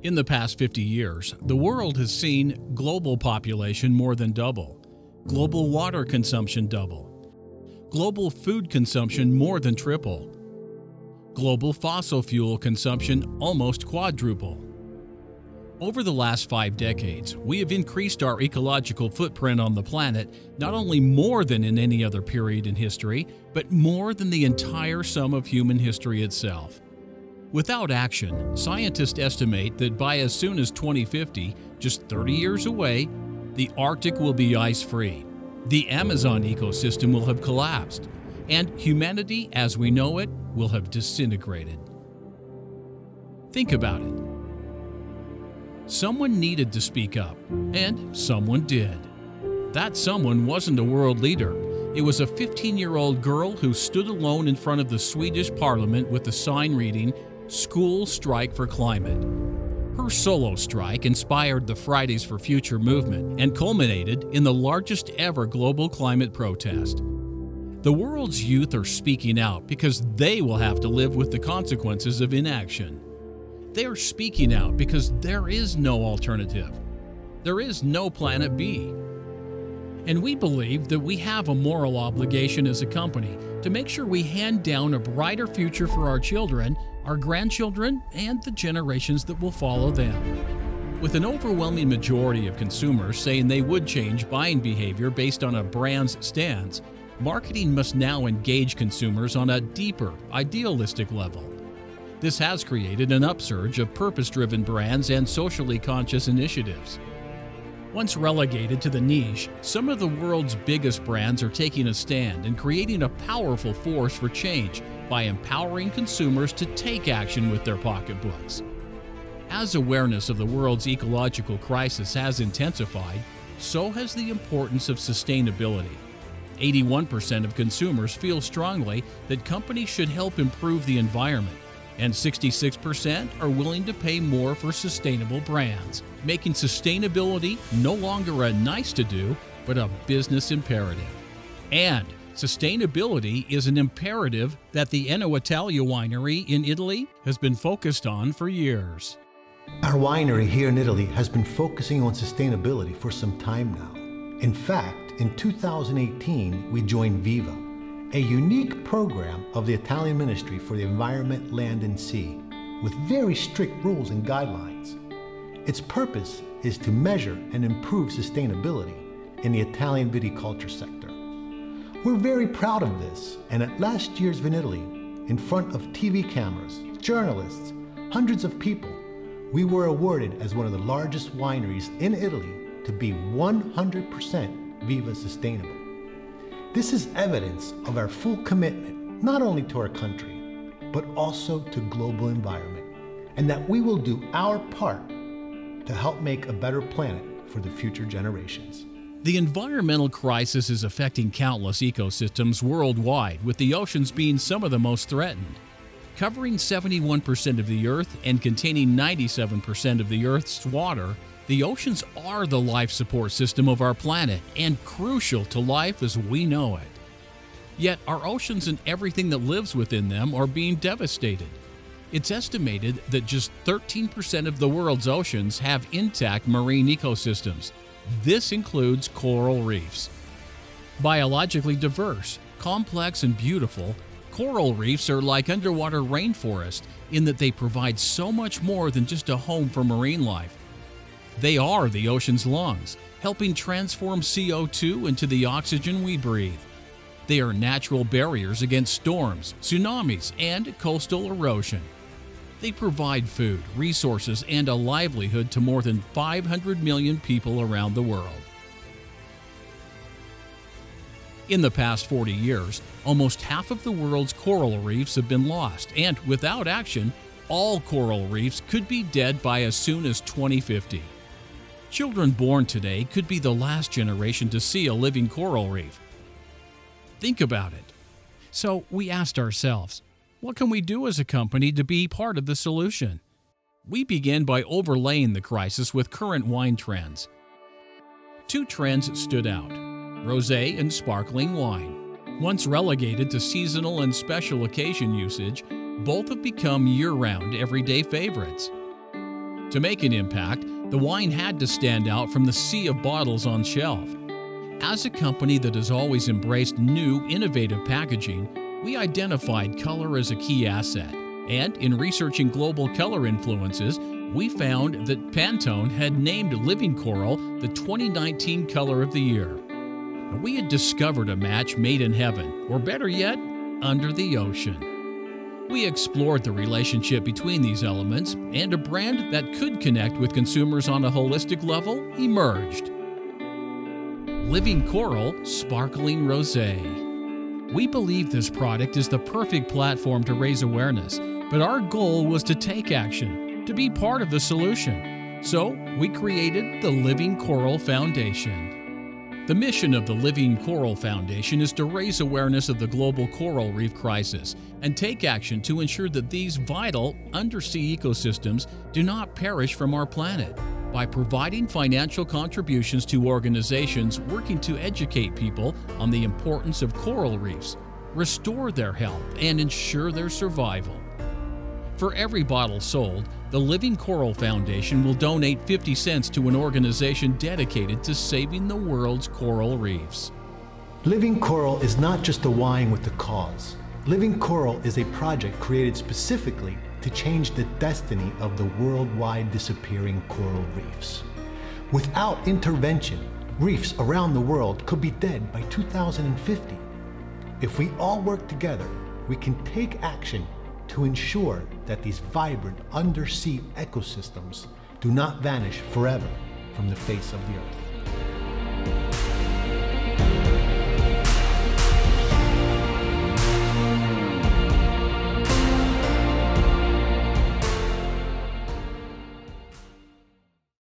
In the past 50 years, the world has seen global population more than double, global water consumption double, global food consumption more than triple, global fossil fuel consumption almost quadruple. Over the last 5 decades, we have increased our ecological footprint on the planet not only more than in any other period in history, but more than the entire sum of human history itself. Without action, scientists estimate that by as soon as 2050, just 30 years away, the Arctic will be ice-free, the Amazon ecosystem will have collapsed, and humanity as we know it will have disintegrated. Think about it. Someone needed to speak up, and someone did. That someone wasn't a world leader. It was a 15-year-old girl who stood alone in front of the Swedish parliament with a sign reading, "School Strike for Climate." Her solo strike inspired the Fridays for Future movement and culminated in the largest ever global climate protest. The world's youth are speaking out because they will have to live with the consequences of inaction. They are speaking out because there is no alternative. There is no planet B. And we believe that we have a moral obligation as a company to make sure we hand down a brighter future for our children, our grandchildren, and the generations that will follow them. With an overwhelming majority of consumers saying they would change buying behavior based on a brand's stance, marketing must now engage consumers on a deeper, idealistic level. This has created an upsurge of purpose-driven brands and socially conscious initiatives. Once relegated to the niche, some of the world's biggest brands are taking a stand and creating a powerful force for change by empowering consumers to take action with their pocketbooks. As awareness of the world's ecological crisis has intensified, so has the importance of sustainability. 81% of consumers feel strongly that companies should help improve the environment, and 66% are willing to pay more for sustainable brands, making sustainability no longer a nice-to-do, but a business imperative. And sustainability is an imperative that the Eno Italia winery in Italy has been focused on for years. Our winery here in Italy has been focusing on sustainability for some time now. In fact, in 2018, we joined Viva, a unique program of the Italian Ministry for the Environment, Land and Sea, with very strict rules and guidelines. Its purpose is to measure and improve sustainability in the Italian viticulture sector. We're very proud of this, and at last year's Vinitaly, in front of TV cameras, journalists, hundreds of people, we were awarded as one of the largest wineries in Italy to be 100% Viva sustainable. This is evidence of our full commitment, not only to our country, but also to global environment, and that we will do our part to help make a better planet for the future generations. The environmental crisis is affecting countless ecosystems worldwide, with the oceans being some of the most threatened. Covering 71% of the Earth and containing 97% of the Earth's water, the oceans are the life support system of our planet and crucial to life as we know it. Yet our oceans and everything that lives within them are being devastated. It's estimated that just 13% of the world's oceans have intact marine ecosystems. This includes coral reefs. Biologically diverse, complex, and beautiful, coral reefs are like underwater rainforests in that they provide so much more than just a home for marine life. They are the ocean's lungs, helping transform CO2 into the oxygen we breathe. They are natural barriers against storms, tsunamis, and coastal erosion. They provide food, resources, and a livelihood to more than 500 million people around the world. In the past 40 years, almost half of the world's coral reefs have been lost, and without action, all coral reefs could be dead by as soon as 2050. Children born today could be the last generation to see a living coral reef. Think about it. So we asked ourselves, what can we do as a company to be part of the solution? We began by overlaying the crisis with current wine trends. 2 trends stood out: rosé and sparkling wine. Once relegated to seasonal and special occasion usage, both have become year-round everyday favorites. To make an impact, the wine had to stand out from the sea of bottles on shelf. As a company that has always embraced new, innovative packaging, we identified color as a key asset. And in researching global color influences, we found that Pantone had named Living Coral the 2019 Color of the Year. We had discovered a match made in heaven, or better yet, under the ocean. We explored the relationship between these elements, and a brand that could connect with consumers on a holistic level emerged. Living Coral Sparkling Rosé. We believe this product is the perfect platform to raise awareness, but our goal was to take action, to be part of the solution. So we created the Living Coral Foundation. The mission of the Living Coral Foundation is to raise awareness of the global coral reef crisis and take action to ensure that these vital undersea ecosystems do not perish from our planet by providing financial contributions to organizations working to educate people on the importance of coral reefs, restore their health, and ensure their survival. For every bottle sold, the Living Coral Foundation will donate 50 cents to an organization dedicated to saving the world's coral reefs. Living Coral is not just a wine with a cause. Living Coral is a project created specifically to change the destiny of the worldwide disappearing coral reefs. Without intervention, reefs around the world could be dead by 2050. If we all work together, we can take action to ensure that these vibrant undersea ecosystems do not vanish forever from the face of the earth.